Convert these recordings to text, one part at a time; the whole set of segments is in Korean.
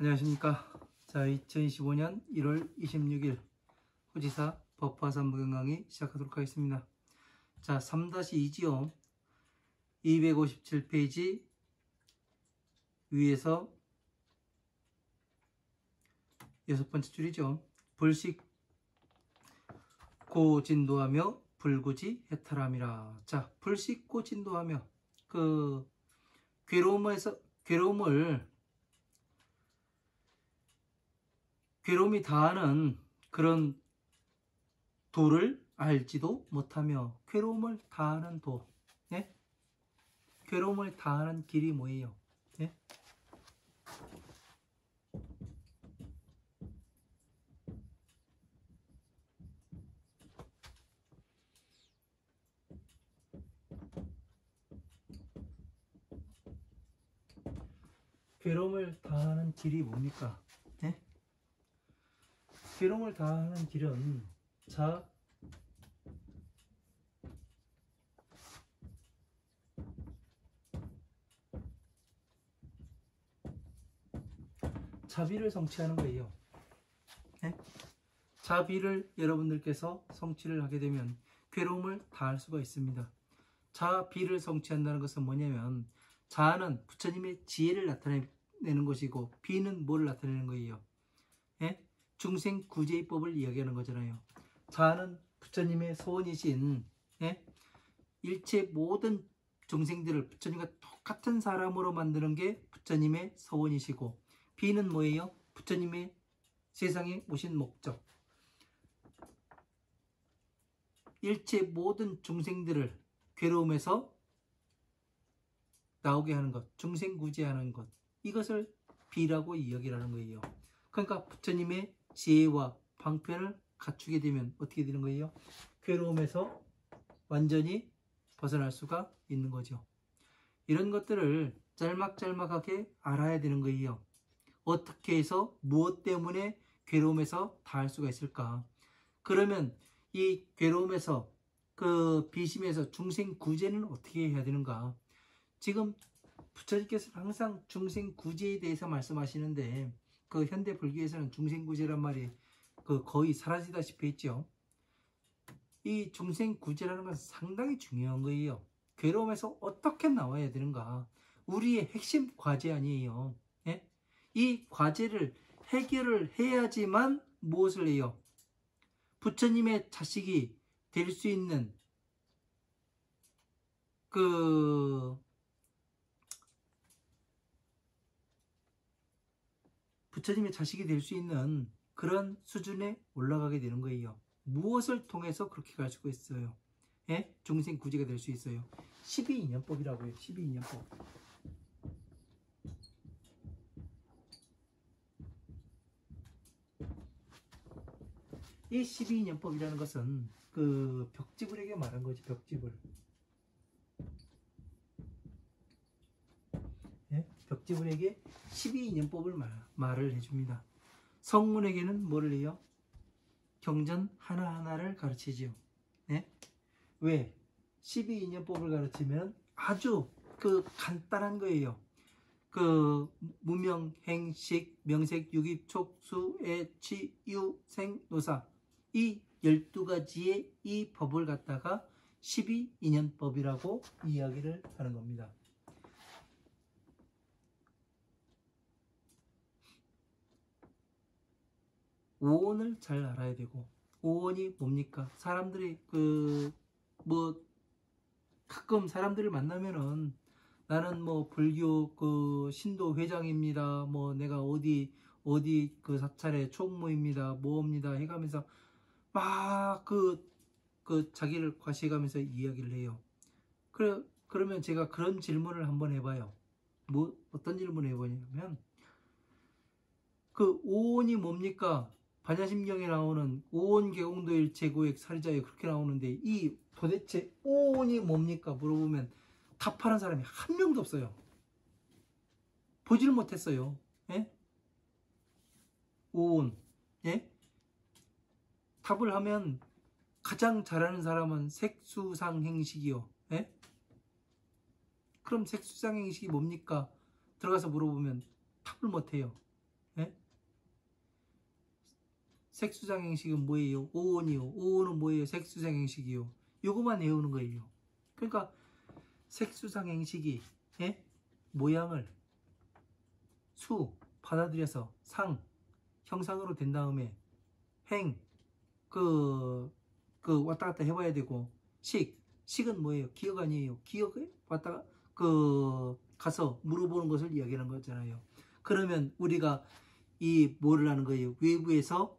안녕하십니까. 자, 2025년 1월 26일 후지사 법화산부 강의 시작하도록 하겠습니다. 자, 3-2지요. 257페이지 위에서 6번째 줄이죠. 불식고 진도하며 불구지 해탈함이라. 자, 불식고 진도하며 그 괴로움이 다하는 그런 도를 알지도 못하며, 괴로움을 다하는 도, 네? 괴로움을 다하는 길이 뭐예요? 네? 괴로움을 다하는 길이 뭡니까? 네? 괴로움을 다하는 길은, 자, 자비를 성취하는 거예요. 네? 자비를 여러분들께서 성취를 하게 되면 괴로움을 다할 수가 있습니다. 자비를 성취한다는 것은 뭐냐면, 자는 부처님의 지혜를 나타내는 것이고, 비는 뭐를 나타내는 거예요? 예? 중생구제법을 이야기하는 거잖아요. 자는 부처님의 소원이신, 예? 일체 모든 중생들을 부처님과 똑같은 사람으로 만드는 게 부처님의 소원이시고, 비는 뭐예요? 부처님의 세상에 오신 목적. 일체 모든 중생들을 괴로움에서 나오게 하는 것, 중생구제하는 것, 이것을 비라고 이야기하는 거예요. 그러니까 부처님의 지혜와 방편을 갖추게 되면 어떻게 되는 거예요? 괴로움에서 완전히 벗어날 수가 있는 거죠. 이런 것들을 짤막짤막하게 알아야 되는 거예요. 어떻게 해서 무엇 때문에 괴로움에서 다할 수가 있을까? 그러면 이 괴로움에서, 그 비심에서 중생구제는 어떻게 해야 되는가? 지금 부처님께서는 항상 중생구제에 대해서 말씀하시는데, 그 현대 불교에서는 중생구제란 말이 거의 사라지다시피 했죠. 이 중생구제라는 것은 상당히 중요한 거예요. 괴로움에서 어떻게 나와야 되는가? 우리의 핵심 과제 아니에요. 예? 이 과제를 해결을 해야지만 무엇을 해요? 부처님의 자식이 될 수 있는 부처님의 자식이 될 수 있는 그런 수준에 올라가게 되는 거예요. 무엇을 통해서 그렇게 갈 수가 있어요? 예? 중생 구제가 될 수 있어요. 12인연법이라고 해요. 12인연법. 이 12인연법이라는 것은 그 벽지불에게 말한 거지. 벽지불. 예? 벽지불에게 12인연법을 말을 해줍니다. 성문에게는 뭐를 해요? 경전 하나하나를 가르치지요. 예? 왜? 12인연법을 가르치면 아주 간단한 거예요. 무명, 행식, 명색, 유깁, 촉수, 애, 취, 유, 생, 노사, 이 12가지의 이 법을 갖다가 12인연법이라고 이야기를 하는 겁니다. 오온을 잘 알아야 되고, 오온이 뭡니까? 사람들이 가끔 사람들을 만나면은, 나는 불교 신도 회장입니다. 내가 어디 사찰의 총무입니다. 뭐입니다. 해가면서 막 자기를 과시해가면서 이야기를 해요. 그러면 제가 그런 질문을 한번 해봐요. 어떤 질문을 해보냐면, 오온이 뭡니까? 반야심경에 나오는 오온계공도일 제고액 사리자에 그렇게 나오는데, 이 도대체 오온이 뭡니까? 물어보면 답하는 사람이 한 명도 없어요. 보지를 못했어요. 예? 오온. 예? 답을 하면 가장 잘하는 사람은 색수상행식이요. 예? 그럼 색수상행식이 뭡니까? 들어가서 물어보면 답을 못해요. 예? 색수장행식은 뭐예요? 오온이요. 오온은 뭐예요? 색수장행식이요. 요거만 외우는 거예요. 그러니까 색수장행식이 모양을 수 받아들여서 상 형상으로 된 다음에 행 왔다 갔다 해봐야 되고 식은 뭐예요? 기억 아니에요. 기억에 왔다가 가서 물어보는 것을 이야기하는 거잖아요. 그러면 우리가 이 뭐를 하는 거예요? 외부에서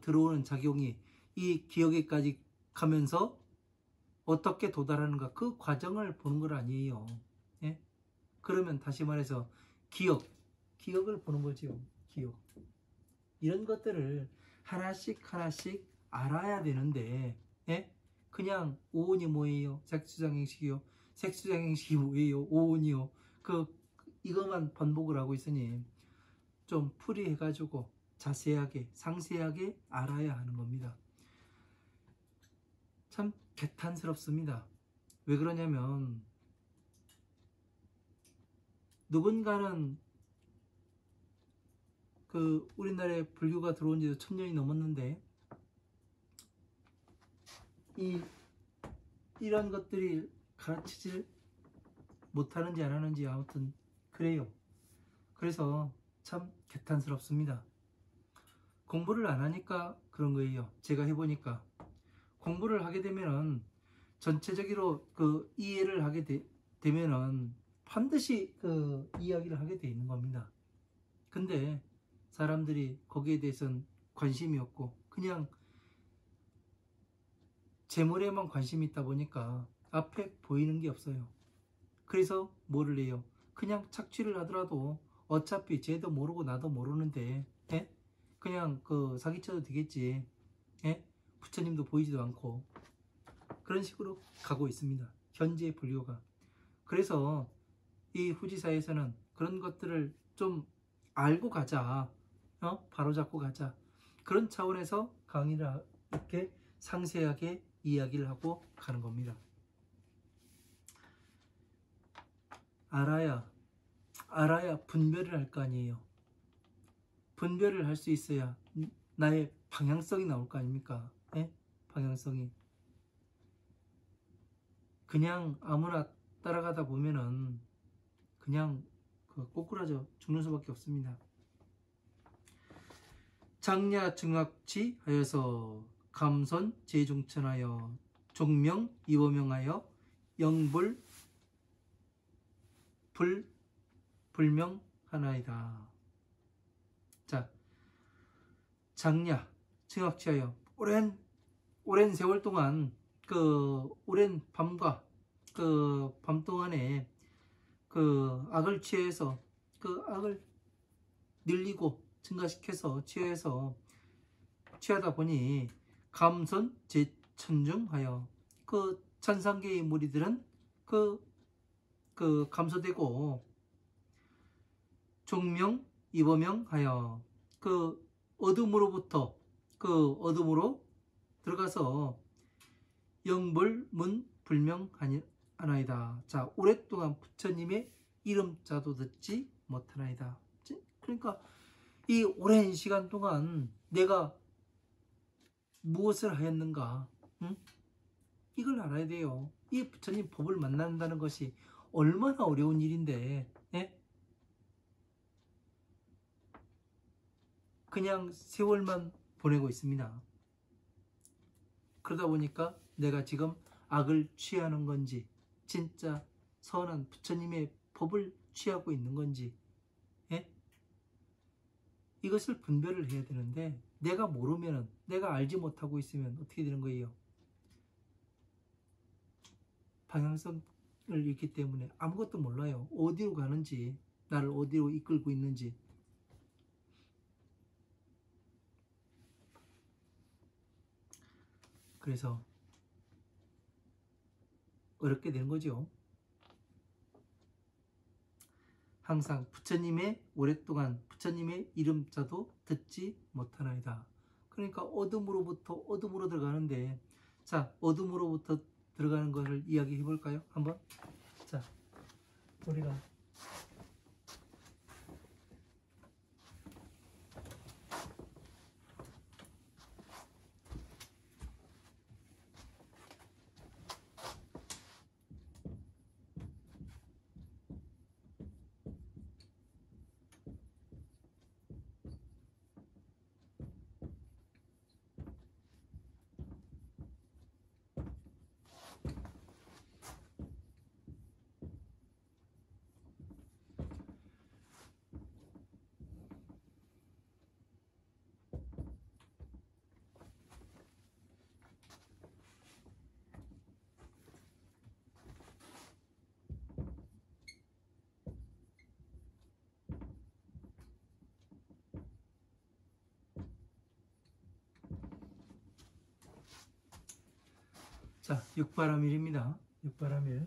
들어오는 작용이 이 기억에까지 가면서 어떻게 도달하는가 그 과정을 보는 건 아니에요. 예? 그러면 다시 말해서 기억을 보는 거죠. 기억. 이런 것들을 하나씩 알아야 되는데 그냥 오온이 뭐예요? 색수장행식이요. 색수장행식이 뭐예요? 오온이요. 이것만 반복을 하고 있으니 좀 풀이해가지고 자세하게 상세하게 알아야 하는 겁니다. 참 개탄스럽습니다. 왜 그러냐면 누군가는 우리나라에 불교가 들어온 지도 1000년이 넘었는데 이런 것들이 가르치질 못하는지 안 하는지 아무튼 그래요. 그래서 참 개탄스럽습니다. 공부를 안 하니까 그런 거예요. 제가 해보니까 공부를 하게 되면은 전체적으로 이해를 하게 되면은 반드시 이야기를 하게 돼 있는 겁니다. 근데 사람들이 거기에 대해서는 관심이 없고 그냥 재물에만 관심이 있다 보니까 앞에 보이는 게 없어요. 그래서 뭐를 해요? 그냥 착취를 하더라도 어차피 쟤도 모르고 나도 모르는데 그냥 사기쳐도 되겠지. 부처님도 보이지도 않고 그런 식으로 가고 있습니다. 현재의 불교가. 그래서 이 후지사에서는 그런 것들을 좀 알고 가자. 바로잡고 가자. 그런 차원에서 강의를 이렇게 상세하게 이야기를 하고 가는 겁니다. 알아야 분별을 할 거 아니에요. 분별을 할 수 있어야 나의 방향성이 나올 거 아닙니까? 방향성이. 그냥 아무나 따라가다 보면은 그냥 꼬꾸라져 죽는 수밖에 없습니다. 장야 증악치 하여서 감선 제중천하여 종명 이보명하여 영불 불명하나이다. 자, 장야 증악치하여 오랜 세월 동안 오랜 밤과 밤 동안에 악을 취해서 악을 늘리고 증가시켜서 취하다 보니 감선 제천중하여 천상계의 무리들은 감소되고 종명 이보명하여 어둠으로부터 어둠으로 들어가서 영불문 불명하나이다. 자, 오랫동안 부처님의 이름자도 듣지 못하나이다. 그러니까 이 오랜 시간 동안 내가 무엇을 하였는가? 이걸 알아야 돼요. 이 부처님 법을 만난다는 것이 얼마나 어려운 일인데 그냥 세월만 보내고 있습니다. 그러다 보니까 내가 지금 악을 취하는 건지 진짜 선한 부처님의 법을 취하고 있는 건지 이것을 분별을 해야 되는데 내가 모르면 내가 알지 못하고 있으면 어떻게 되는 거예요? 방향성을 잃기 때문에 아무것도 몰라요. 어디로 가는지 나를 어디로 이끌고 있는지. 그래서 어렵게 되는 거죠. 항상 오랫동안 부처님의 이름자도 듣지 못하나이다. 그러니까 어둠으로부터 어둠으로 들어가는데, 자, 어둠으로부터 들어가는 것을 이야기해 볼까요? 한번. 자, 우리가 자, 육바라밀입니다. 육바라밀.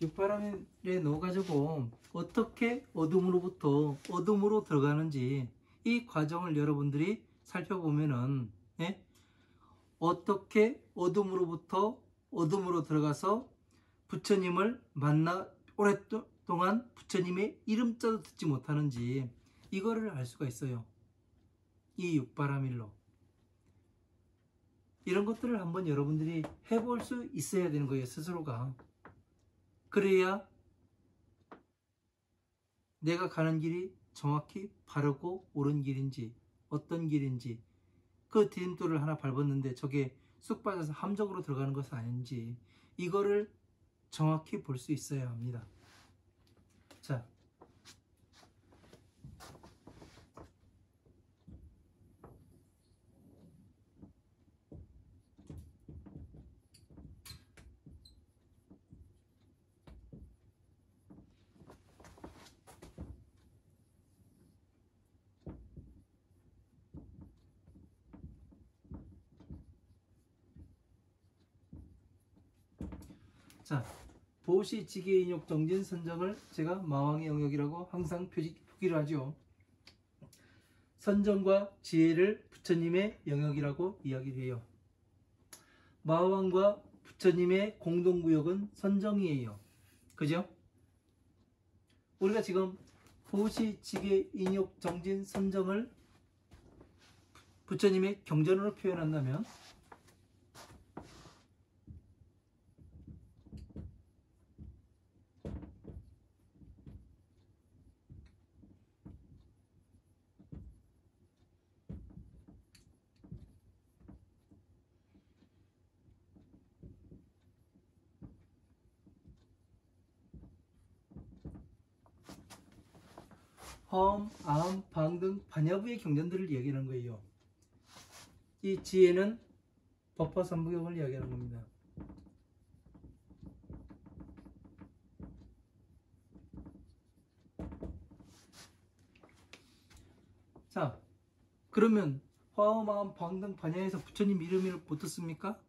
육바라밀에 넣어가지고 어떻게 어둠으로부터 어둠으로 들어가는지 이 과정을 여러분들이 살펴보면은, 예? 어떻게 어둠으로부터 어둠으로 들어가서 부처님을 만나 오랫동안 부처님의 이름자도 듣지 못하는지 이거를 알 수가 있어요. 이 육바라밀로. 이런 것들을 한번 여러분들이 해볼 수 있어야 되는 거예요, 스스로가. 그래야 내가 가는 길이 정확히 바르고 옳은 길인지 어떤 길인지, 그 디딤돌을 하나 밟았는데 저게 쑥 빠져서 함정으로 들어가는 것은 아닌지 이거를 정확히 볼 수 있어야 합니다. 자, 자, 보시 지계 인욕 정진 선정을 제가 마왕의 영역이라고 항상 표기를 하죠. 선정과 지혜를 부처님의 영역이라고 이야기를 해요. 마왕과 부처님의 공동구역은 선정이에요. 그죠? 우리가 지금 보시 지계 인욕 정진 선정을 부처님의 경전으로 표현한다면 화엄, 아함, 방 등 반야부의 경전들을 이야기하는 거예요. 이 지혜는 법화 삼부경을 이야기하는 겁니다. 자, 그러면 화엄, 아함, 방 등 반야에서 부처님 이름을 못 듣습니까?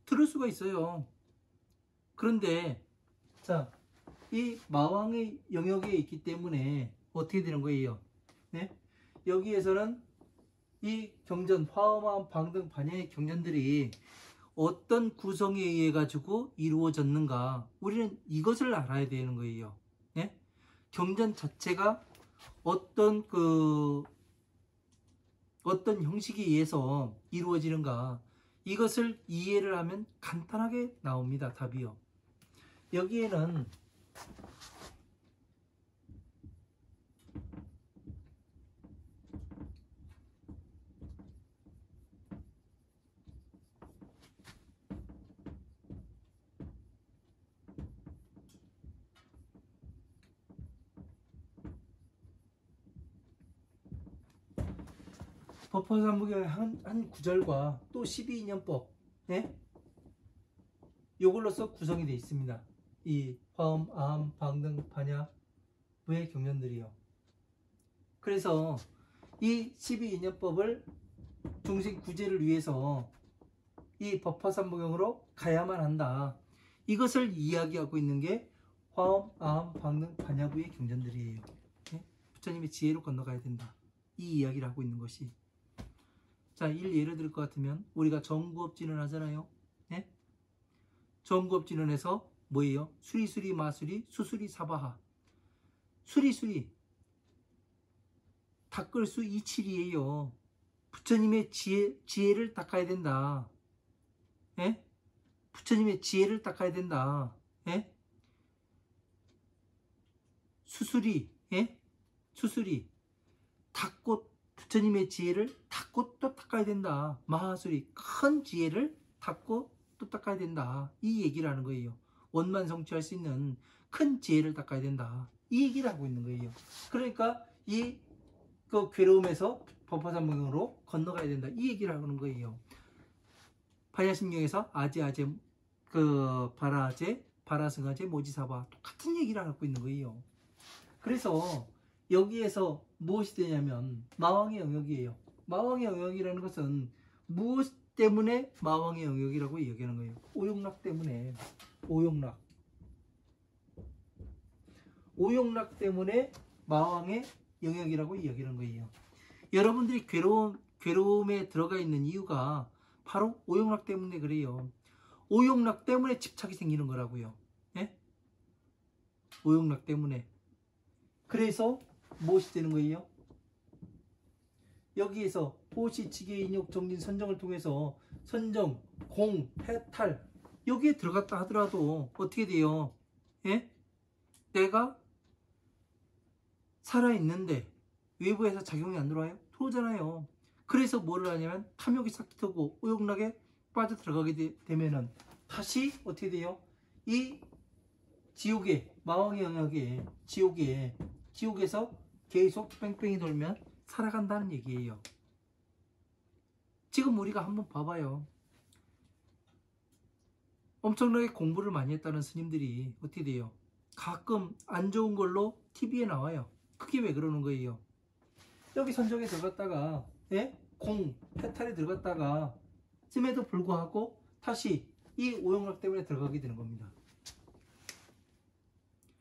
들을 수가 있어요. 그런데 자, 이 마왕의 영역에 있기 때문에 어떻게 되는 거예요? 네? 여기에서는 이 경전, 화엄, 방 등 반야의 경전들이 어떤 구성에 의해 가지고 이루어졌는가, 우리는 이것을 알아야 되는 거예요. 네? 경전 자체가 어떤 형식에 의해서 이루어지는가, 이것을 이해를 하면 간단하게 나옵니다. 답이요. 여기에는 법화삼부경의 한 구절과 또 12인연법, 네? 이걸로서 구성이 되어 있습니다. 이 화엄, 아함, 방 등 반야부의 경전들이요. 그래서 이 12인연법을 중생 구제를 위해서 이 법화삼부경으로 가야만 한다, 이것을 이야기하고 있는 게 화엄, 아함, 방 등 반야부의 경전들이에요. 네? 부처님의 지혜로 건너가야 된다, 이 이야기를 하고 있는 것이. 자, 예를 들 것 같으면 우리가 정구업진을 하잖아요. 네? 정구업진원에서 뭐예요? 수리수리 마수리 수수리 사바하. 수리수리 닦을 수 이칠이에요. 부처님의 지혜를 닦아야 된다. 예? 부처님의 지혜를 닦아야 된다. 예? 수수리, 예? 수수리 닦고, 부처님의 지혜를 닦고 또 닦아야 된다. 마하수리, 큰 지혜를 닦고 또 닦아야 된다, 이 얘기를 하는 거예요. 원만 성취할 수 있는 큰 지혜를 닦아야 된다, 이 얘기를 하고 있는 거예요. 그러니까 그 괴로움에서 법화삼부경으로 건너가야 된다, 이 얘기를 하는 거예요. 반야심경에서 아제, 바라아제, 바라승아제, 모지사바 똑같은 얘기를 하고 있는 거예요. 그래서 여기에서 무엇이 되냐면 마왕의 영역이에요. 마왕의 영역이라는 것은 무엇 때문에 마왕의 영역이라고 얘기하는 거예요. 오용락 때문에. 오용락 때문에 마왕의 영역이라고 이야기하는 거예요. 여러분들이 괴로움에 들어가 있는 이유가 바로 오용락 때문에 그래요. 오용락 때문에 집착이 생기는 거라고요. 예? 오용락 때문에. 그래서 무엇이 되는 거예요? 여기에서 보시, 지계, 인욕, 정진, 선정을 통해서 선정, 공, 해탈 여기에 들어갔다 하더라도 어떻게 돼요? 예? 내가 살아있는데 외부에서 작용이 안 들어와요? 들어오잖아요. 그래서 뭐를 하냐면 탐욕이 싹 트고 오용락에 빠져 들어가게 되면은 다시 어떻게 돼요? 이 지옥의 마왕의 영역에 지옥에서 계속 뺑뺑이 돌면 살아간다는 얘기예요. 지금 우리가 한번 봐봐요. 엄청나게 공부를 많이 했다는 스님들이 어떻게 돼요? 가끔 안 좋은 걸로 TV에 나와요. 그게 왜 그러는 거예요? 여기 선정에 들어갔다가 공, 해탈에 들어갔다가 쯤에도 불구하고 다시 이 오용락 때문에 들어가게 되는 겁니다.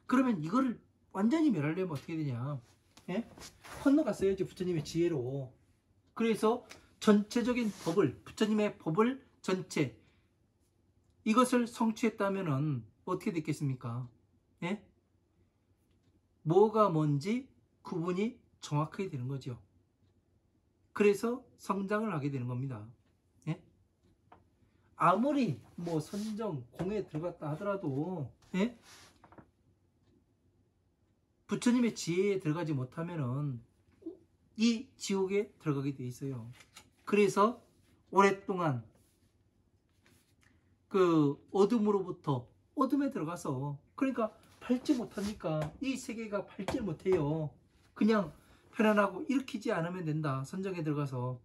그러면 이거를 완전히 멸하려면 어떻게 되냐? 건너갔어야지 부처님의 지혜로. 그래서 전체적인 법을, 부처님의 법을 전체 이것을 성취했다면은 어떻게 됐겠습니까? 뭐가 뭔지 구분이 정확하게 되는 거죠. 그래서 성장을 하게 되는 겁니다. 아무리 뭐 선정, 공에 들어갔다 하더라도 부처님의 지혜에 들어가지 못하면은 이 지옥에 들어가게 돼 있어요. 그래서 오랫동안 그 어둠으로부터 어둠에 들어가서 그러니까 밟지 못하니까 이 세계가 밟지 못해요. 그냥 편안하고 일으키지 않으면 된다. 선정에 들어가서.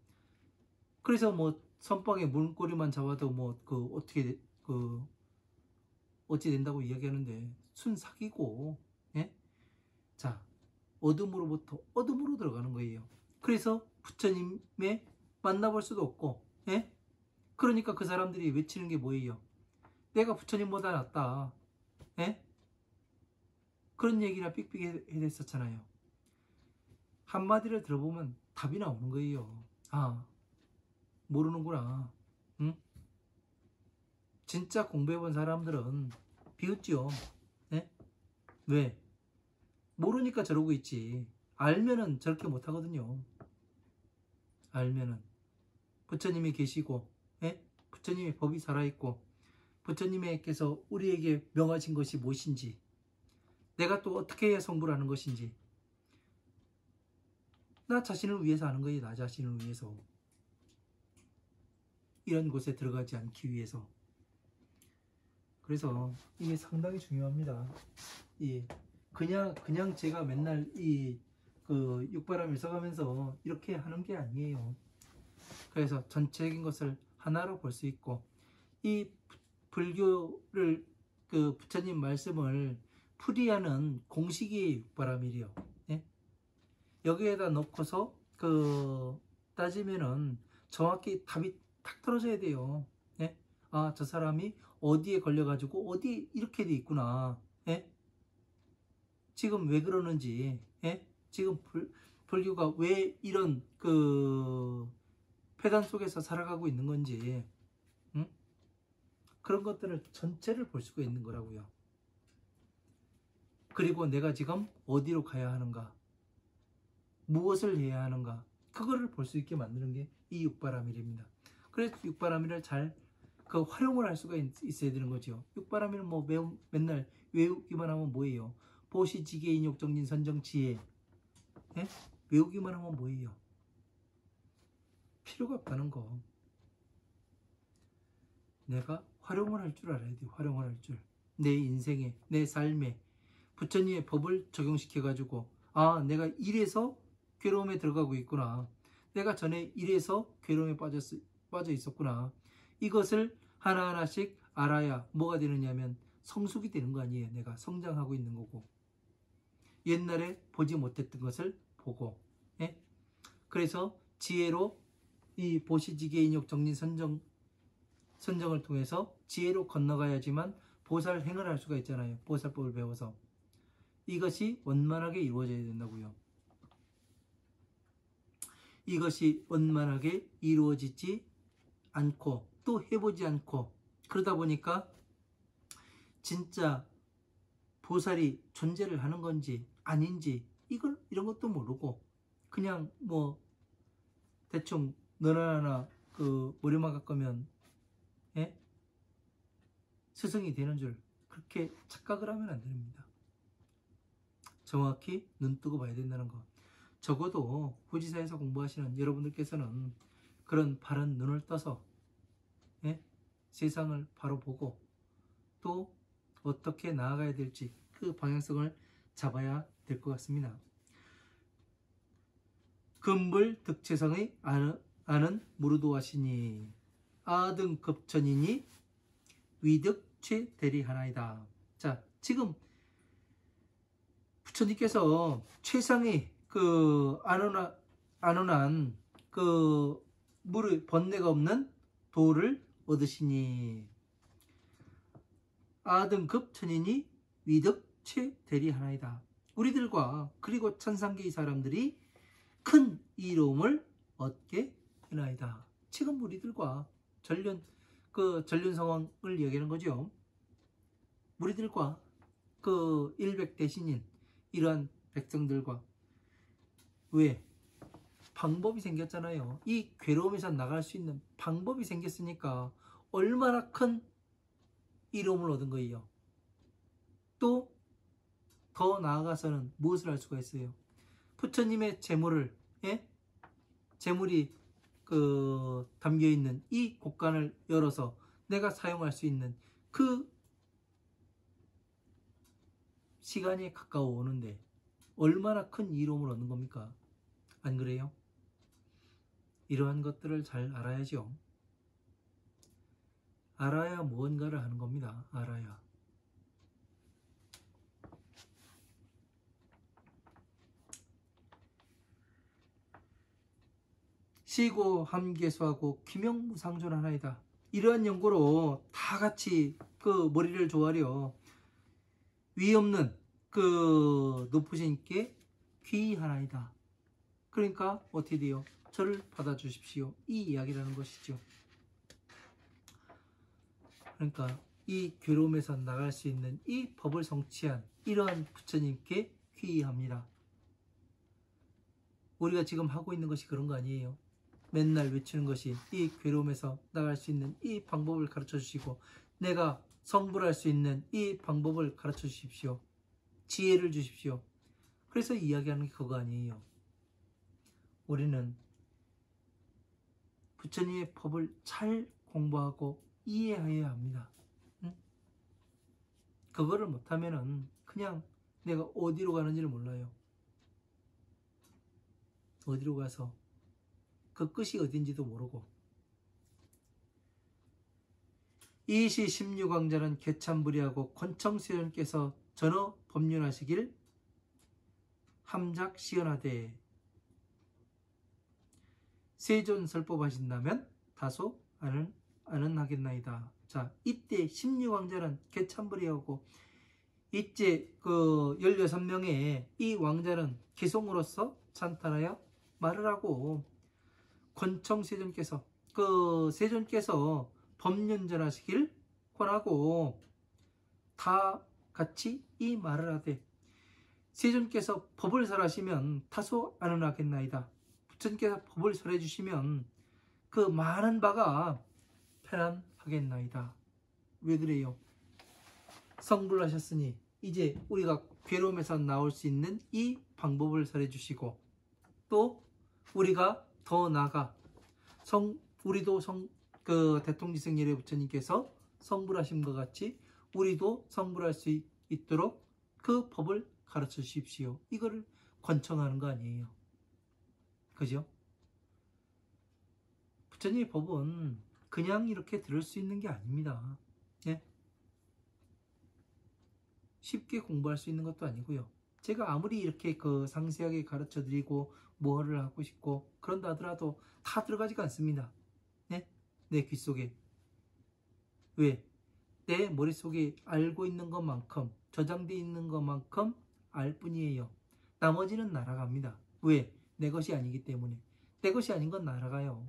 그래서 뭐 선방에 물꼬리만 잡아도 뭐 그 어떻게 그 어찌 된다고 이야기하는데 순삭이고 자 어둠으로부터 어둠으로 들어가는 거예요. 그래서 부처님의 만나볼 수도 없고 그러니까 그 사람들이 외치는 게 뭐예요? 내가 부처님보다 낫다. 그런 얘기를 삑삑 해댔었잖아요. 한마디를 들어보면 답이 나오는 거예요. 아 모르는구나. 응? 진짜 공부해본 사람들은 비웃죠. 왜? 모르니까 저러고 있지. 알면은 저렇게 못하거든요. 알면은 부처님이 계시고 부처님의 법이 살아있고 부처님께서 우리에게 명하신 것이 무엇인지 내가 또 어떻게 해야 성불을 하는 것인지 나 자신을 위해서 하는 거예요. 나 자신을 위해서. 이런 곳에 들어가지 않기 위해서. 그래서 이게 상당히 중요합니다. 그냥 제가 맨날 그 육바람을 써가면서 이렇게 하는 게 아니에요. 그래서 전체적인 것을 하나로 볼 수 있고 이 불교를 그 부처님 말씀을 풀이하는 공식이 육바람이래요. 여기에다 놓고서 그 따지면은 정확히 답이 탁 떨어져야 돼요. 아, 저 사람이 어디에 걸려가지고 어디 이렇게 돼 있구나. 지금 왜 그러는지, 지금 불교가 왜 이런 그 폐단 속에서 살아가고 있는 건지, 그런 것들을 전체를 볼 수가 있는 거라고요. 그리고 내가 지금 어디로 가야 하는가, 무엇을 해야 하는가, 그거를 볼 수 있게 만드는 게 이 육바라밀입니다. 그래서 육바라밀을 잘 활용을 할 수가 있어야 되는 거죠. 육바라밀은 뭐 맨날 외우기만 하면 뭐예요? 보시, 지계, 인욕, 정진, 선정, 지혜. 외우기만 하면 뭐예요? 필요가 없다는 거. 내가 활용을 할 줄 알아야 돼요. 활용을 할 줄. 내 인생에, 내 삶에 부처님의 법을 적용시켜가지고 아, 내가 이래서 괴로움에 들어가고 있구나. 내가 전에 이래서 괴로움에 빠져 있었구나. 이것을 하나하나씩 알아야 뭐가 되느냐면 성숙이 되는 거 아니에요. 내가 성장하고 있는 거고. 옛날에 보지 못했던 것을 보고, 예? 그래서 지혜로 이 보시지계 인욕 정린 선정을 통해서 지혜로 건너가야지만 보살행을 할 수가 있잖아요. 보살법을 배워서. 이것이 원만하게 이루어져야 된다고요. 이것이 원만하게 이루어지지 않고 또 해보지 않고 그러다 보니까 진짜 보살이 존재를 하는 건지 아닌지 이런 것도 모르고 그냥 뭐 대충 너나 나나 그 머리만 깎으면, 예? 스승이 되는 줄 그렇게 착각을 하면 안 됩니다. 정확히 눈 뜨고 봐야 된다는 거. 적어도 후지사에서 공부하시는 여러분들께서는 그런 바른 눈을 떠서, 예? 세상을 바로 보고 또 어떻게 나아가야 될지 그 방향성을 잡아야 될 것 같습니다. 금불 득채성의 아는 무르도하시니 아등급천이니 위득 최대리하나이다. 자, 지금 부처님께서 최상의 그 안온한 그 물의 번뇌가 없는 도를 얻으시니 아등급 천인이 위득 최대리하나이다. 우리들과 그리고 천상계의 사람들이 큰 이로움을 얻게 되나이다. 지금 우리들과 전륜 상황을 얘기하는 거죠. 우리들과 그 일백 대신인 이러한 백성들과 왜? 방법이 생겼잖아요. 이 괴로움에서 나갈 수 있는 방법이 생겼으니까 얼마나 큰 이로움을 얻은 거예요. 또 더 나아가서는 무엇을 할 수가 있어요? 부처님의 재물을, 예? 재물이 그 담겨있는 이 곳간을 열어서 내가 사용할 수 있는 그 시간이 가까워 오는데 얼마나 큰 이로움을 얻는 겁니까? 안 그래요? 이러한 것들을 잘 알아야죠. 알아야 무언가를 하는 겁니다. 알아야. 시고 함계수하고 기명무상존하나이다. 이러한 연구로 다 같이 그 머리를 조아려 위 없는 그 높으신께 귀하나이다. 그러니까 어떻게 돼요? 저를 받아주십시오. 이 이야기라는 것이죠. 그러니까 이 괴로움에서 나갈 수 있는 이 법을 성취한 이러한 부처님께 귀의합니다. 우리가 지금 하고 있는 것이 그런 거 아니에요. 맨날 외치는 것이 이 괴로움에서 나갈 수 있는 이 방법을 가르쳐 주시고 내가 성불할 수 있는 이 방법을 가르쳐 주십시오. 지혜를 주십시오. 그래서 이야기하는 게 그거 아니에요. 우리는 부처님의 법을 잘 공부하고 이해해야 합니다. 응? 그거를 못하면은 그냥 내가 어디로 가는지를 몰라요. 어디로 가서 그 끝이 어딘지도 모르고. 이시 16왕자는 개참불이하고 권청세존께서 전어 법륜하시길 함작시연하되 세존 설법하신다면 다소 아는하겠나이다. 자, 이때 16왕자는 개참불이하고 이제 그 16명의 이 왕자는 개송으로서 찬탄하여 말을 하고 권청세존께서 그 세존께서 법륜전하시길 권하고 다 같이 이 말을 하되 세존께서 법을 설하시면 다소 아는하겠나이다. 부처님께서 법을 설해 주시면 그 많은 바가 편안하겠나이다. 왜 그래요? 성불하셨으니 이제 우리가 괴로움에서 나올 수 있는 이 방법을 설해 주시고 또 우리가 더 나아가 우리도 그 대통지승예례 부처님께서 성불하신 것 같이 우리도 성불할 수 있도록 그 법을 가르쳐 주십시오. 이거를 권청하는 거 아니에요. 그죠? 부처님의 법은 그냥 이렇게 들을 수 있는 게 아닙니다. 네? 쉽게 공부할 수 있는 것도 아니고요. 제가 아무리 이렇게 그 상세하게 가르쳐 드리고 뭐를 하고 싶고 그런다 하더라도 다 들어가지가 않습니다. 네? 내 귀 속에. 왜? 내 머릿속에 알고 있는 것만큼, 저장되어 있는 것만큼 알 뿐이에요. 나머지는 날아갑니다. 왜? 내 것이 아니기 때문에. 내 것이 아닌 건 날아가요.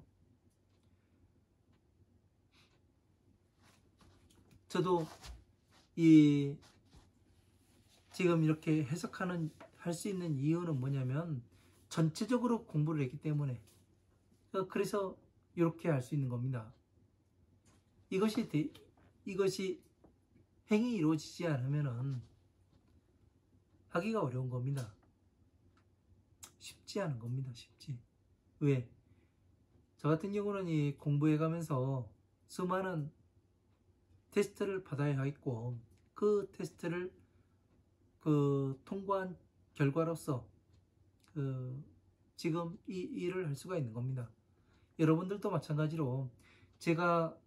저도 지금 이렇게 할 수 있는 이유는 뭐냐면 전체적으로 공부를 했기 때문에, 그래서 이렇게 할 수 있는 겁니다. 이것이 행위 이루어지지 않으면은 하기가 어려운 겁니다. 쉽지 않은 겁니다. 쉽지. 왜? 저 같은 경우는 이 공부해 가면서 수많은 테스트를 받아야 하겠고, 그 테스트를 통과한 결과로서 지금 이 일을 할 수가 있는 겁니다. 여러분들도 마찬가지로 제가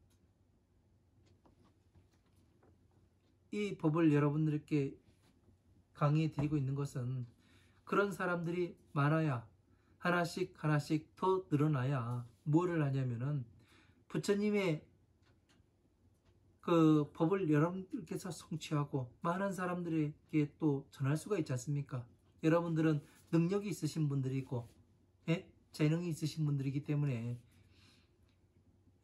이 법을 여러분들께 강의해 드리고 있는 것은 그런 사람들이 많아야 하나씩 더 늘어나야 뭐를 하냐면은 부처님의 그 법을 여러분들께서 성취하고 많은 사람들에게 또 전할 수가 있지 않습니까? 여러분들은 능력이 있으신 분들이고, 예? 재능이 있으신 분들이기 때문에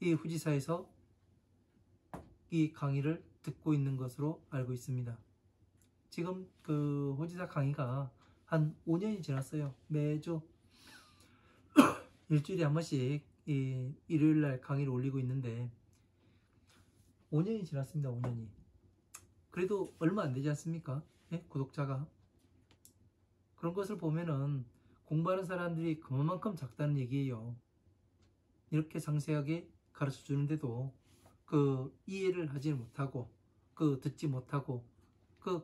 이 후지사에서 이 강의를 듣고 있는 것으로 알고 있습니다. 지금 그 후지사 강의가 한 5년이 지났어요. 매주 일주일에 한 번씩 일요일날 강의를 올리고 있는데 5년이 지났습니다. 5년이. 그래도 얼마 안 되지 않습니까? 예? 구독자가. 그런 것을 보면은 공부하는 사람들이 그만큼 작다는 얘기예요. 이렇게 상세하게 가르쳐 주는데도 이해를 하지 못하고 듣지 못하고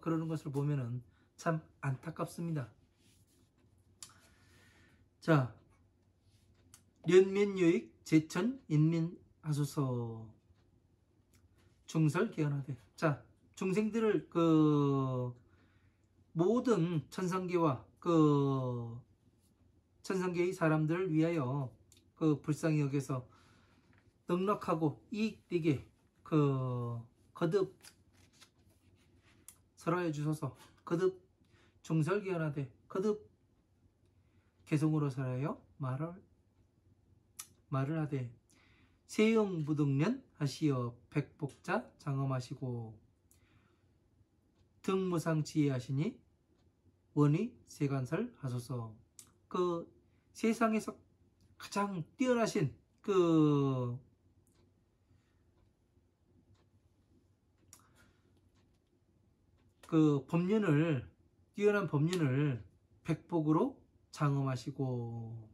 그러는 것을 보면은 참 안타깝습니다. 자, 련면요익 제천 인민하소서 중설개헌하되. 자, 중생들을 모든 천상계와 천상계의 사람들을 위하여 불쌍히 여겨서 넉넉하고 이익되게 거듭 설하여 주소서. 거듭 중설개헌하되 거듭 개성으로 설하여 말을 하되 세용부득련 하시어 백복자 장엄하시고 등무상지혜하시니 원의 세간설 하소서. 세상에서 가장 뛰어나신 뛰어난 법륜을 백복으로 장엄하시고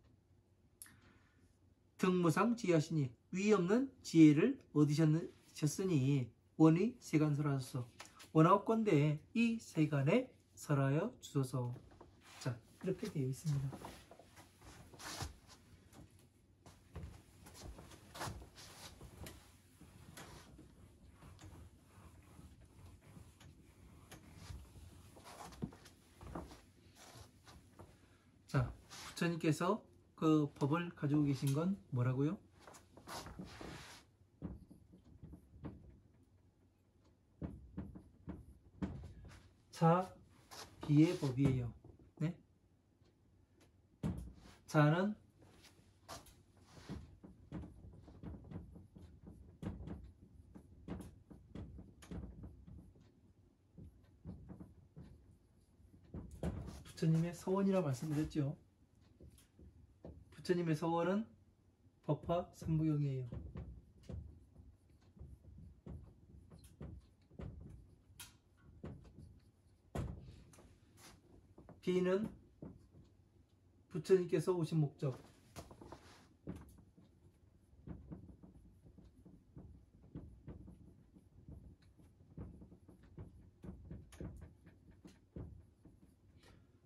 등무상 지혜하시니 위 없는 지혜를 얻으셨으니 원의 세간설 하소서. 원하옵건대 이 세간에 설하여 주소서. 자, 이렇게 되어 있습니다. 자, 부처님께서 그 법을 가지고 계신 건 뭐라고요? 자비의 법이에요. 네? 자는 부처님의 서원이라 말씀드렸죠. 부처님의 서원은 법화 삼부경이에요. 비는 부처님께서 오신 목적.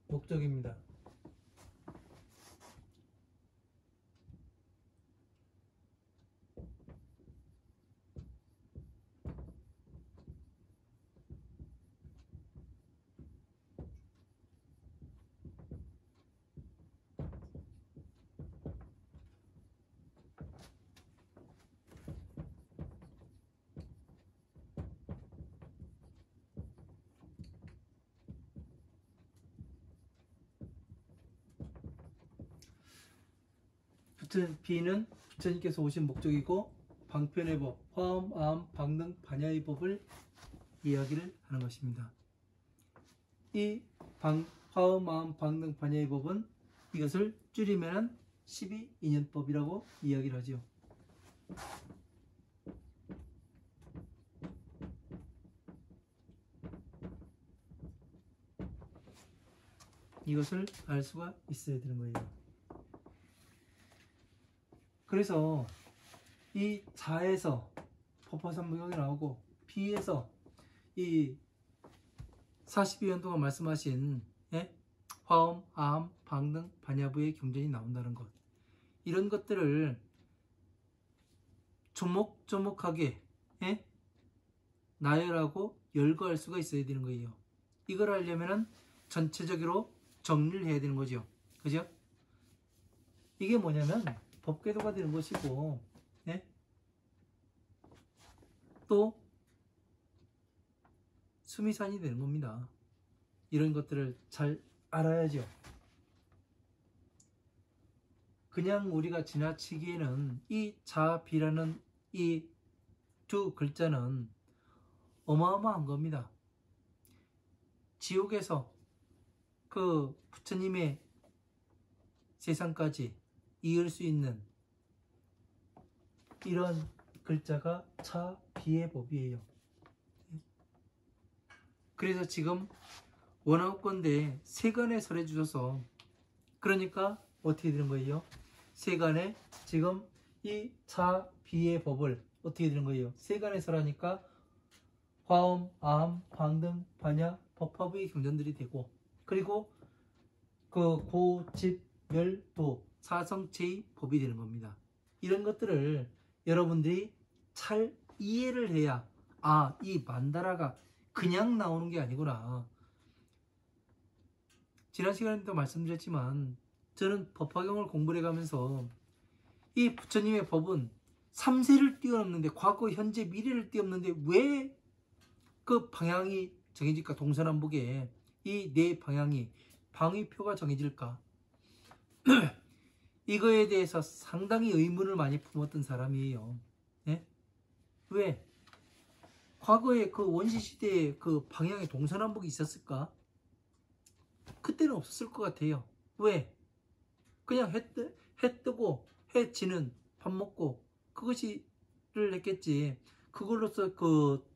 목적입니다. B는 부처님께서 오신 목적이고 방편의 법, 화엄, 아함, 방등, 반야의 법을 이야기를 하는 것입니다. 이 화엄, 아함, 방등, 반야의 법은 이것을 줄이면 12인연법이라고 이야기를 하죠. 이것을 알 수가 있어야 되는 거예요. 그래서 이 자에서 법화삼무경이 나오고 비에서 이 42년 동안 말씀하신 화엄, 아함, 방등, 반야부의 경전이 나온다는 것, 이런 것들을 조목조목하게 나열하고 열거할 수가 있어야 되는 거예요. 이걸 하려면 전체적으로 정리를 해야 되는 거죠. 그죠? 이게 뭐냐면 법궤도가 되는 것이고 또 수미산이 되는 겁니다. 이런 것들을 잘 알아야죠. 그냥 우리가 지나치기에는 이 자비라는 이 두 글자는 어마어마한 겁니다. 지옥에서 그 부처님의 세상까지 이을 수 있는 이런 글자가 자비의 법이에요. 그래서 지금 원하건대 세간에 설해 주셔서, 그러니까 어떻게 되는 거예요? 세간에 지금 이 자비의 법을 어떻게 되는 거예요? 세간에 설하니까 화엄, 아함, 방등, 반야, 법화부의 경전들이 되고, 그리고 그 고, 집, 멸, 도, 사성체의 법이 되는 겁니다. 이런 것들을 여러분들이 잘 이해를 해야 이 만다라가 그냥 나오는 게 아니구나. 지난 시간에도 말씀드렸지만 저는 법화경을 공부를 해가면서 이 부처님의 법은 3세를 뛰어넘는데, 과거, 현재, 미래를 뛰어넘는데 왜 그 방향이 정해질까? 동서남북에 이 네 방향이 방위표가 정해질까? 이거에 대해서 상당히 의문을 많이 품었던 사람이에요. 왜? 과거에 그 원시시대에 그 방향에 동서남북이 있었을까? 그때는 없었을 것 같아요. 왜? 그냥 해 뜨고 해 지는 밥 먹고 그것이를 했겠지. 그걸로서 그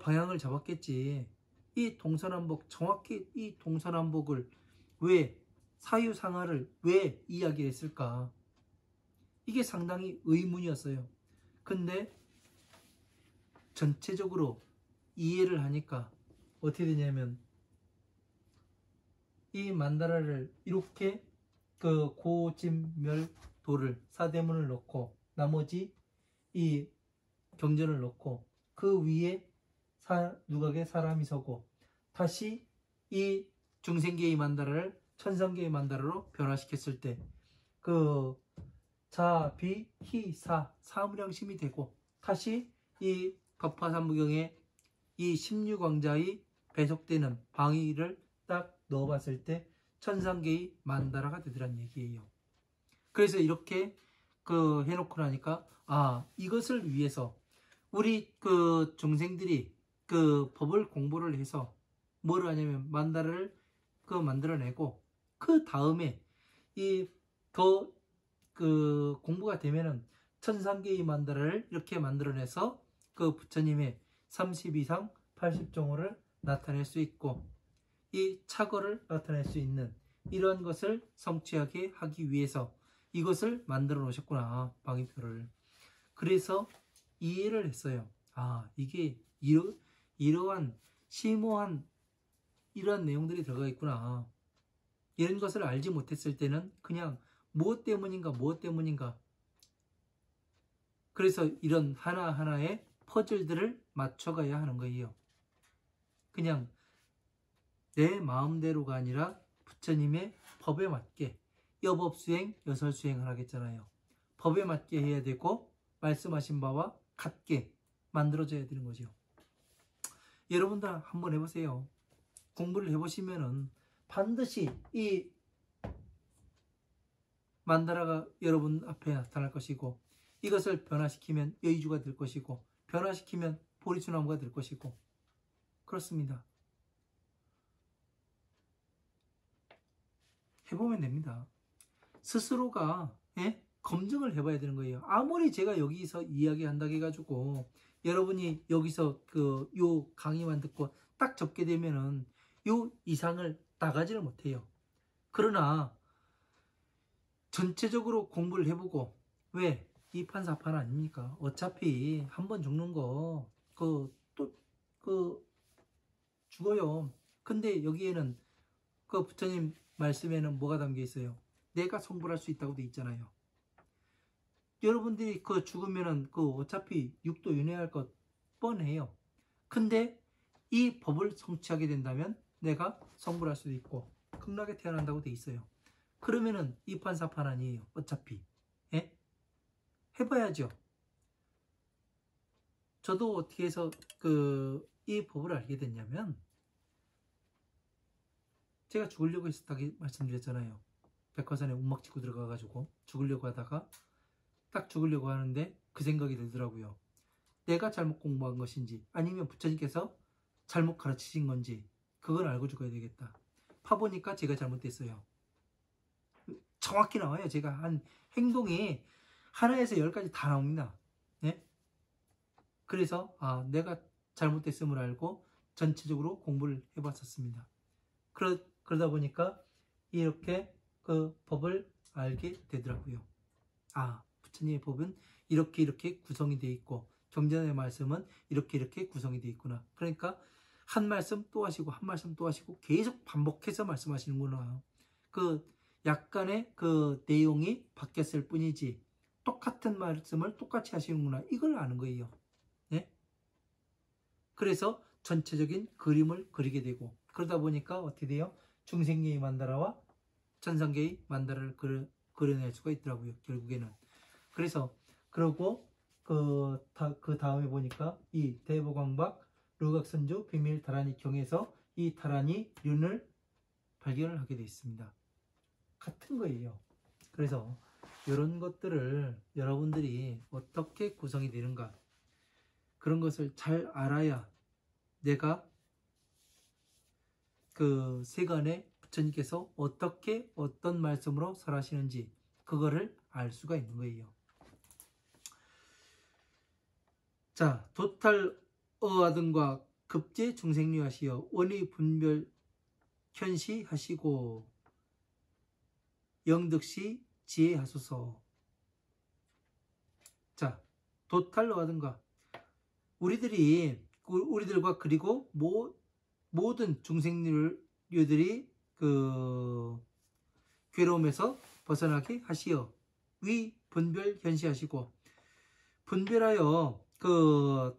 방향을 잡았겠지. 이 동서남북, 정확히 이 동서남북을 왜, 사유상하를 왜 이야기를 했을까? 이게 상당히 의문이었어요. 근데 전체적으로 이해를 하니까 어떻게 되냐면, 이 만다라를 이렇게 그 고진멸도를 사대문을 넣고 나머지 이 경전을 넣고 그 위에 누각에 사람이 서고 다시 이 중생계의 만다라를 천상계의 만다라로 변화시켰을 때 그 자, 비, 히, 사무량심이 되고 다시 이 법화삼무경에 이 16왕자의 배속되는 방위를 딱 넣어봤을 때 천상계의 만다라가 되더란 얘기예요. 그래서 이렇게 해놓고 나니까 이것을 위해서 우리 그 중생들이 그 법을 공부를 해서 뭘 하냐면 만다라를 만들어내고, 그 다음에 이 더 공부가 되면은 천상계의 만다라를 이렇게 만들어내서 그 부처님의 32상 80종호를 나타낼 수 있고 이 착어를 나타낼 수 있는 이러한 것을 성취하게 하기 위해서 이것을 만들어 놓으셨구나, 방위표를. 그래서 이해를 했어요. 이게 이러한 심오한 이러한 내용들이 들어가 있구나. 이런 것을 알지 못했을 때는 그냥 무엇 때문인가. 그래서 이런 하나하나의 퍼즐들을 맞춰가야 하는 거예요. 그냥 내 마음대로가 아니라 부처님의 법에 맞게 여법수행, 여설수행을 하겠잖아요. 법에 맞게 해야 되고 말씀하신 바와 같게 만들어져야 되는 거죠. 여러분들 한번 해보세요. 공부를 해보시면은 반드시 이 만다라가 여러분 앞에 나타날 것이고, 이것을 변화시키면 여의주가 될 것이고, 변화시키면 보리수나무가 될 것이고, 그렇습니다. 해보면 됩니다. 스스로가 검증을 해봐야 되는 거예요. 아무리 제가 여기서 이야기한다고 해가지고 여러분이 여기서 요 강의만 듣고 딱 접게 되면은 요 이상을 나가지를 못해요. 그러나 전체적으로 공부를 해보고, 왜? 2판 4판 아닙니까? 어차피 한 번 죽는 거 죽어요. 근데 여기에는 부처님 말씀에는 뭐가 담겨 있어요? 내가 성불할 수 있다고 돼 있잖아요. 여러분들이 죽으면은 어차피 육도 윤회할 것 뻔해요. 근데 이 법을 성취하게 된다면 내가 성불할 수도 있고 극락에 태어난다고 돼 있어요. 그러면은 2판 4판 아니에요. 어차피. 예? 해봐야죠. 저도 어떻게 해서 이 법을 알게 됐냐면, 제가 죽으려고 했었다고 말씀드렸잖아요. 백화산에 운막 짓고 들어가가지고 죽으려고 하다가 딱 죽으려고 하는데 그 생각이 들더라고요. 내가 잘못 공부한 것인지 아니면 부처님께서 잘못 가르치신 건지 그걸 알고 죽어야 되겠다. 파보니까 제가 잘못됐어요. 정확히 나와요. 제가 한 행동이 하나에서 10가지 다 나옵니다. 네? 그래서 내가 잘못됐음을 알고 전체적으로 공부를 해봤었습니다. 그러다 보니까 이렇게 법을 알게 되더라고요. 부처님의 법은 이렇게 구성이 되어 있고 경전의 말씀은 이렇게 구성이 되어 있구나. 그러니까 한 말씀 또 하시고 한 말씀 또 하시고 계속 반복해서 말씀하시는구나. 약간의 내용이 바뀌었을 뿐이지 똑같은 말씀을 똑같이 하시는구나. 이걸 아는 거예요. 네? 그래서 전체적인 그림을 그리게 되고, 그러다 보니까 어떻게 돼요? 중생계의 만다라와 천상계의 만다라를 그려낼 수가 있더라고요. 결국에는. 그래서 그러고 그 다음에 보니까 이 대보광박 루각선주 비밀 다라니 경에서 이 다라니 륜을 발견을 하게 되어 있습니다. 같은 거예요. 그래서 이런 것들을 여러분들이 어떻게 구성이 되는가, 그런 것을 잘 알아야 내가 세간에 부처님께서 어떻게 어떤 말씀으로 설하시는지 그거를 알 수가 있는 거예요. 자, 도탈어와 등과 급제 중생류하시어 원의 분별 현시하시고 영득시 지혜하소서. 자, 도탈어와 등과 우리들과 그리고 모든 중생류들이 괴로움에서 벗어나게 하시어 위 분별 현시하시고, 분별하여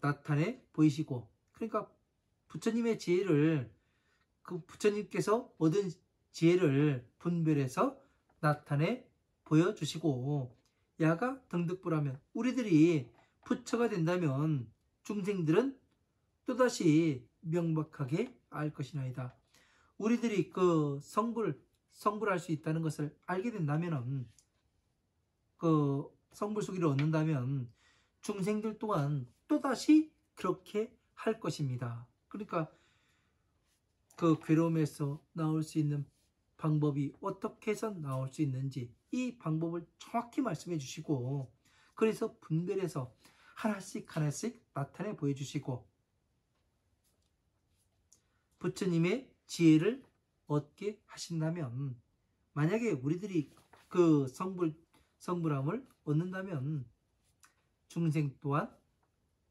나타내 보이시고, 그러니까 부처님의 지혜를 부처님께서 얻은 지혜를 분별해서 나타내 보여주시고, 야가 등득불하면 우리들이 부처가 된다면 중생들은 또다시 명백하게 알 것이나이다. 우리들이 성불할 수 있다는 것을 알게 된다면, 성불수기를 얻는다면 중생들 또한 또다시 그렇게 할 것입니다. 그러니까 괴로움에서 나올 수 있는 방법이 어떻게 해서 나올 수 있는지 이 방법을 정확히 말씀해 주시고, 그래서 분별해서 하나씩 나타내 보여주시고 부처님의 지혜를 얻게 하신다면, 만약에 우리들이 성불함을 얻는다면 중생 또한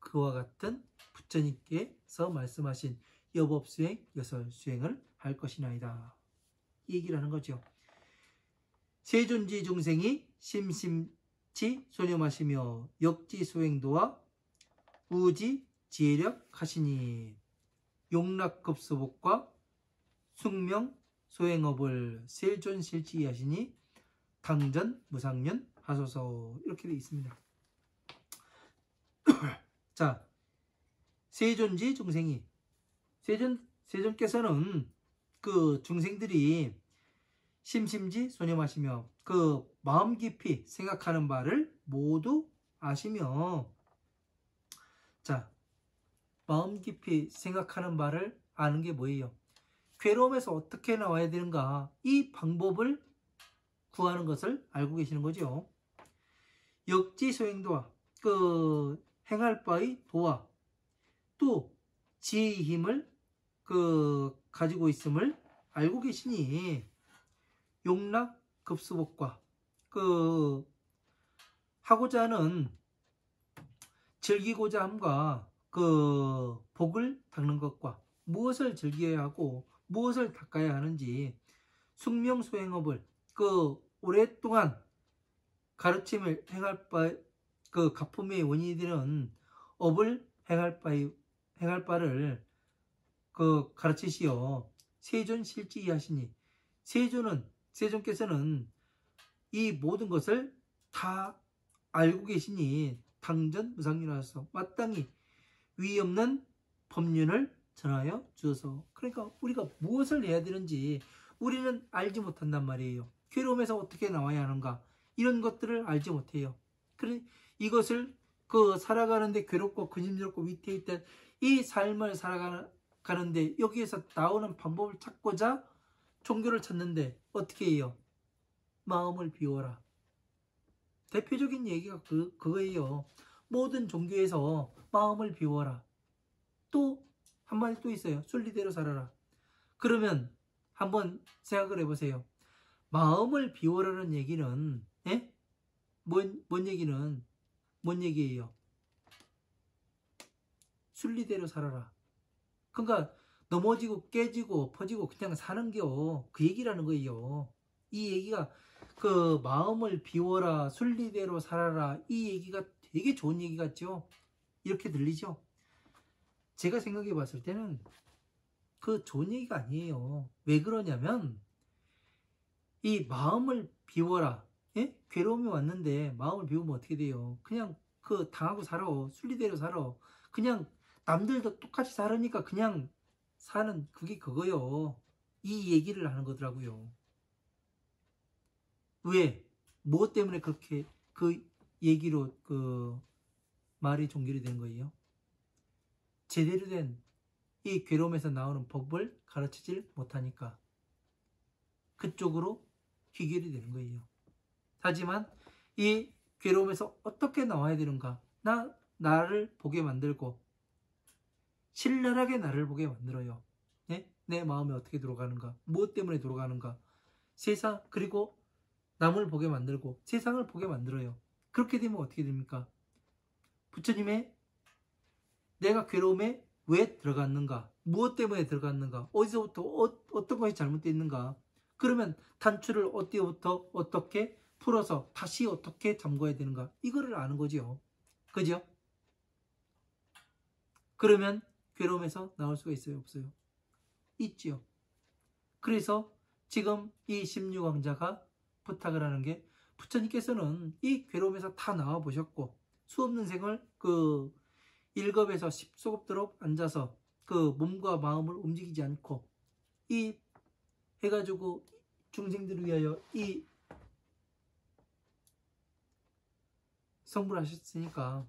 그와 같은 부처님께서 말씀하신 여법수행, 여설수행을 할 것이나이다. 이 얘기를 하는 거죠. 세존지 중생이 심심치 소념하시며 역지수행도와 우지 지혜력 하시니 용락급수복과 숙명 소행업을 세존실지 하시니 당전 무상년 하소서. 이렇게 되어 있습니다. 자, 세존지 중생이 세존께서는 중생들이 심심지 소념하시며 그 마음 깊이 생각하는 바를 모두 아시며, 자, 마음 깊이 생각하는 바를 아는 게 뭐예요? 괴로움에서 어떻게 나와야 되는가, 이 방법을 구하는 것을 알고 계시는 거죠. 역지소행도와 그 행할 바의 도와 또 지혜의 힘을 그 가지고 있음을 알고 계시니 용락급수복과 그 하고자 하는 즐기고자 함과 그 복을 닦는 것과 무엇을 즐겨야 하고 무엇을 닦아야 하는지 숙명소행업을 그 오랫동안 가르침을 행할 바 그 가품의 원인이 되는 업을 행할 바를 그 가르치시어 세존실지이 하시니, 세존께서는 이 모든 것을 다 알고 계시니 당전무상률하셔서 마땅히 위 없는 법륜을 전하여 주어서, 그러니까 우리가 무엇을 해야 되는지 우리는 알지 못한단 말이에요. 괴로움에서 어떻게 나와야 하는가, 이런 것들을 알지 못해요. 그래 이것을 그 살아가는데 괴롭고 근심스럽고 위태했던 이 삶을 살아가는데 여기에서 나오는 방법을 찾고자 종교를 찾는데 어떻게 해요? 마음을 비워라. 대표적인 얘기가 그거예요. 모든 종교에서 마음을 비워라. 또 한마디 또 있어요. 순리대로 살아라. 그러면 한번 생각을 해보세요. 마음을 비워라는 얘기는 뭔 얘기예요? 순리대로 살아라. 그러니까 넘어지고 깨지고 퍼지고 그냥 사는겨, 그 얘기라는 거예요. 이 얘기가 그 마음을 비워라, 순리대로 살아라, 이 얘기가 되게 좋은 얘기 같죠? 이렇게 들리죠? 제가 생각해 봤을 때는 그 좋은 얘기가 아니에요. 왜 그러냐면 이 마음을 비워라. 괴로움이 왔는데 마음을 비우면 어떻게 돼요? 그냥 그 당하고 살아. 순리대로 살아. 그냥 남들도 똑같이 살으니까 그냥 사는, 그게 그거요. 이 얘기를 하는 거더라고요. 왜? 무엇 때문에 그렇게 그 얘기로 그 말이 종결이 된 거예요? 제대로 된 이 괴로움에서 나오는 법을 가르치질 못하니까 그쪽으로 귀결이 되는 거예요. 하지만 이 괴로움에서 어떻게 나와야 되는가? 나를 보게 만들고 신랄하게 나를 보게 만들어요. 내 마음이 어떻게 돌아가는가? 무엇 때문에 돌아가는가? 세상, 그리고 남을 보게 만들고 세상을 보게 만들어요. 그렇게 되면 어떻게 됩니까? 부처님의 내가 괴로움에 왜 들어갔는가? 무엇 때문에 들어갔는가? 어디서부터 어떤 것이 잘못됐는가? 그러면 단추를 어디부터 어떻게 풀어서 다시 어떻게 잠궈야 되는가? 이거를 아는 거죠. 그죠? 그러면 괴로움에서 나올 수가 있어요? 없어요? 있지요. 그래서 지금 이 16왕자가 부탁을 하는 게, 부처님께서는 이 괴로움에서 다 나와 보셨고 수없는 생을 그 1급에서 10소급도록 앉아서 그 몸과 마음을 움직이지 않고 이 해가지고 중생들을 위하여 이 성불 하셨으니까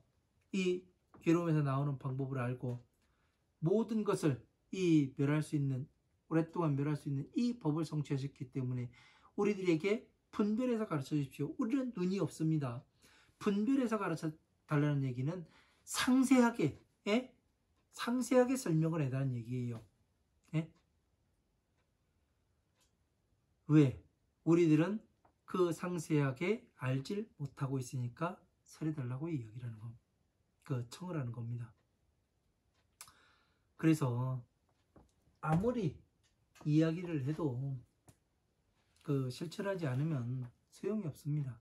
이 괴로움에서 나오는 방법을 알고 모든 것을 이 멸할 수 있는, 오랫동안 멸할 수 있는 이 법을 성취하셨기 때문에 우리들에게 분별해서 가르쳐 주십시오. 우리는 눈이 없습니다. 분별해서 가르쳐 달라는 얘기는 상세하게 상세하게 설명을 해달라는 얘기예요. 왜? 우리들은 그 상세하게 알질 못하고 있으니까 설해달라고 이야기라는 거, 그 청을 하는 겁니다. 그래서 아무리 이야기를 해도 그 실천하지 않으면 소용이 없습니다.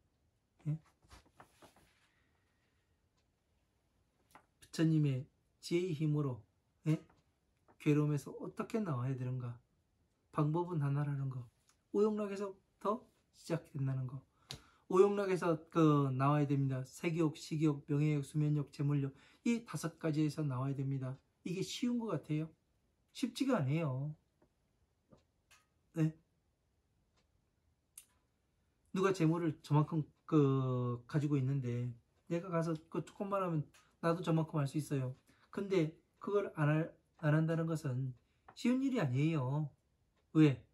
부처님의 지혜의 힘으로 괴로움에서 어떻게 나와야 되는가, 방법은 하나라는 거. 오용락에서부터 시작된다는 거. 오용락에서 그 나와야 됩니다. 세기욕, 식욕, 명예욕, 수면욕, 재물욕, 이 5가지에서 나와야 됩니다. 이게 쉬운 것 같아요? 쉽지가 않아요. 누가 재물을 저만큼 가지고 있는데 내가 가서 그 조금만 하면 나도 저만큼 할 수 있어요. 근데 그걸 안 한다는 것은 쉬운 일이 아니에요. 왜?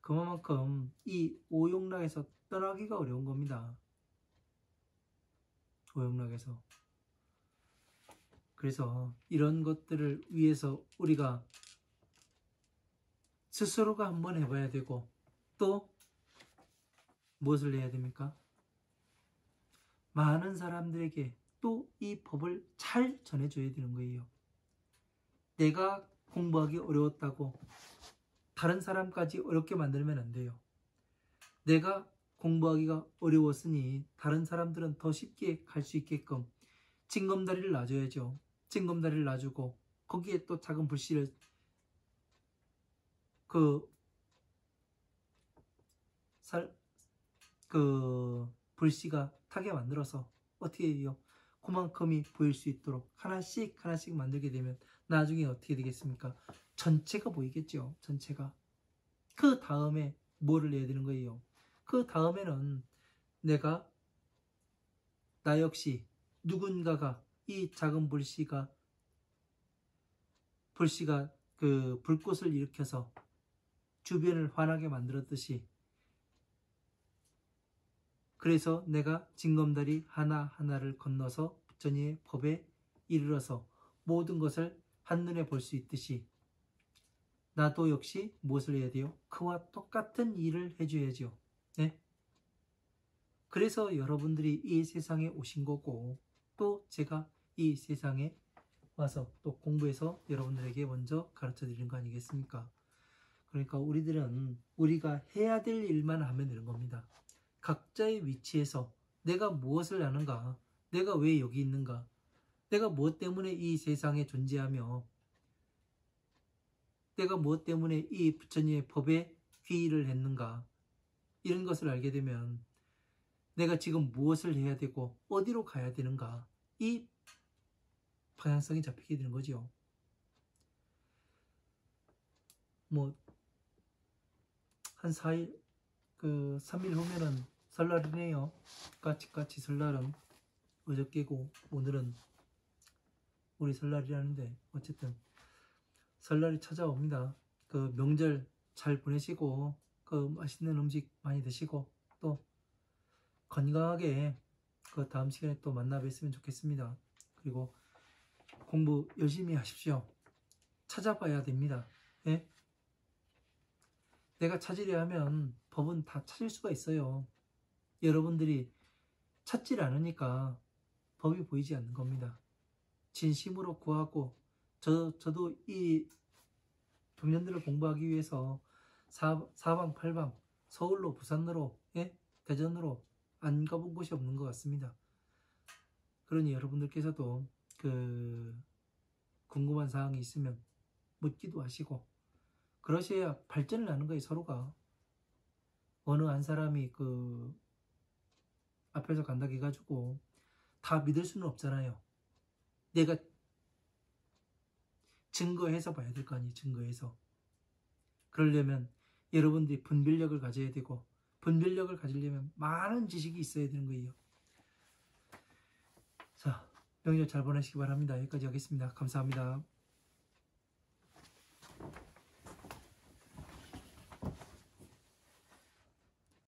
그만큼 이 오용락에서 떠나기가 어려운 겁니다. 오용락에서. 그래서 이런 것들을 위해서 우리가 스스로가 한번 해봐야 되고, 또 무엇을 해야 됩니까? 많은 사람들에게 또 이 법을 잘 전해줘야 되는 거예요. 내가 공부하기 어려웠다고 다른 사람까지 어렵게 만들면 안 돼요. 내가 공부하기가 어려웠으니 다른 사람들은 더 쉽게 갈 수 있게끔 징검다리를 놔줘야죠. 징검다리를 놔주고 거기에 또 작은 불씨를 불씨가 타게 만들어서 어떻게 해요? 그만큼이 보일 수 있도록 하나씩 하나씩 만들게 되면 나중에 어떻게 되겠습니까? 전체가 보이겠죠. 전체가. 그 다음에 뭐를 해야 되는 거예요? 그 다음에는 나 역시 누군가가 이 작은 불씨가 불꽃을 일으켜서 주변을 환하게 만들었듯이, 그래서 내가 징검다리 하나하나를 건너서 부처님의 법에 이르러서 모든 것을 한눈에 볼 수 있듯이 나도 역시 무엇을 해야 돼요? 그와 똑같은 일을 해줘야죠. 네? 그래서 여러분들이 이 세상에 오신 거고, 또 제가 이 세상에 와서 또 공부해서 여러분들에게 먼저 가르쳐 드리는 거 아니겠습니까? 그러니까 우리가 해야 될 일만 하면 되는 겁니다. 각자의 위치에서 내가 무엇을 하는가, 내가 왜 여기 있는가, 내가 무엇 때문에 이 세상에 존재하며, 내가 무엇 때문에 이 부처님의 법에 귀의를 했는가, 이런 것을 알게 되면 내가 지금 무엇을 해야 되고 어디로 가야 되는가, 이 방향성이 잡히게 되는 거죠. 한 4일, 3일 후면은 설날이네요. 까치까치 설날은 어저께고 오늘은 우리 설날이라는데, 어쨌든 설날이 찾아옵니다. 명절 잘 보내시고 맛있는 음식 많이 드시고 또 건강하게 다음 시간에 또 만나 뵀으면 좋겠습니다. 그리고 공부 열심히 하십시오. 찾아봐야 됩니다. 예? 내가 찾으려 하면 법은 다 찾을 수가 있어요. 여러분들이 찾질 않으니까 법이 보이지 않는 겁니다. 진심으로 구하고, 저도 이 경전들을 공부하기 위해서 사방 팔방 서울로, 부산으로, 예? 대전으로 안 가본 곳이 없는 것 같습니다. 그러니 여러분들께서도 궁금한 사항이 있으면 묻기도 하시고, 그러셔야 발전을 하는 거예요. 서로가. 어느 한 사람이 앞에서 간다고 해가지고 다 믿을 수는 없잖아요. 내가 증거해서 봐야 될 거 아니에요. 증거해서. 그러려면 여러분들이 분별력을 가져야 되고, 분별력을 가지려면 많은 지식이 있어야 되는 거예요. 자, 명절 잘 보내시기 바랍니다. 여기까지 하겠습니다. 감사합니다.